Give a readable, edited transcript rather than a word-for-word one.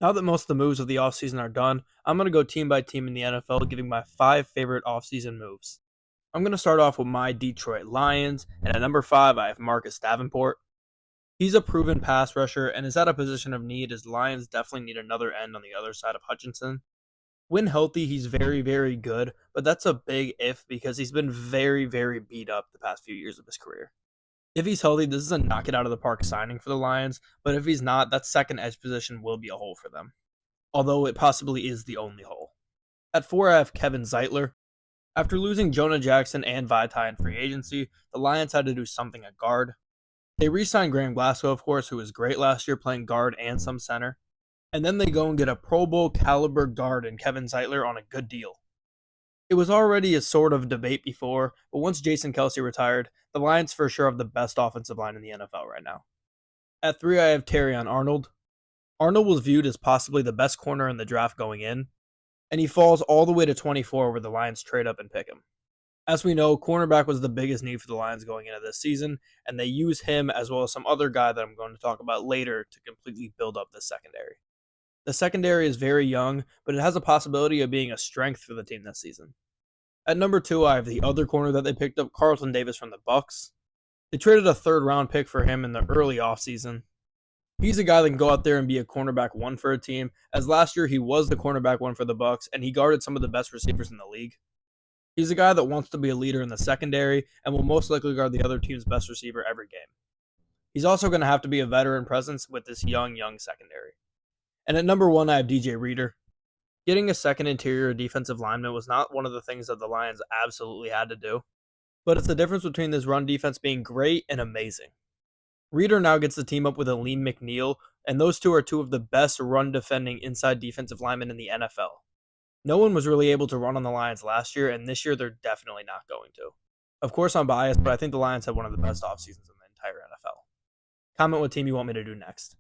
Now that most of the moves of the offseason are done, I'm going to go team by team in the NFL, giving my 5 favorite offseason moves. I'm going to start off with my Detroit Lions, and at number 5, I have Marcus Davenport. He's a proven pass rusher and is at a position of need as the Lions definitely need another end on the other side of Hutchinson. When healthy, he's very, very good, but that's a big if because he's been very, very beat up the past few years of his career. If he's healthy, this is a knock it out of the park signing for the Lions, but if he's not, that second edge position will be a hole for them, although it possibly is the only hole. At 4, I have Kevin Zeitler. After losing Jonah Jackson and Vaitai in free agency, the Lions had to do something at guard. They re signed Graham Glasgow, of course, who was great last year playing guard and some center. And then they go and get a Pro Bowl caliber guard in Kevin Zeitler on a good deal. It was already a sort of debate before, but once Jason Kelsey retired, the Lions for sure have the best offensive line in the NFL right now. At 3, I have Terrion Arnold. Arnold was viewed as possibly the best corner in the draft going in, and he falls all the way to 24 where the Lions trade up and pick him. As we know, cornerback was the biggest need for the Lions going into this season, and they use him as well as some other guy that I'm going to talk about later to completely build up the secondary. The secondary is very young, but it has a possibility of being a strength for the team this season. At number 2, I have the other corner that they picked up, Carlton Davis from the Bucks. They traded a third-round pick for him in the early offseason. He's a guy that can go out there and be a cornerback one for a team, as last year he was the cornerback one for the Bucks, and he guarded some of the best receivers in the league. He's a guy that wants to be a leader in the secondary and will most likely guard the other team's best receiver every game. He's also going to have to be a veteran presence with this young secondary. And at number 1, I have DJ Reader. Getting a second interior defensive lineman was not one of the things that the Lions absolutely had to do, but it's the difference between this run defense being great and amazing. Reader now gets the team up with Aleem McNeil, and those two are two of the best run defending inside defensive linemen in the NFL. No one was really able to run on the Lions last year, and this year they're definitely not going to. Of course, I'm biased, but I think the Lions have one of the best off seasons in the entire NFL. Comment what team you want me to do next.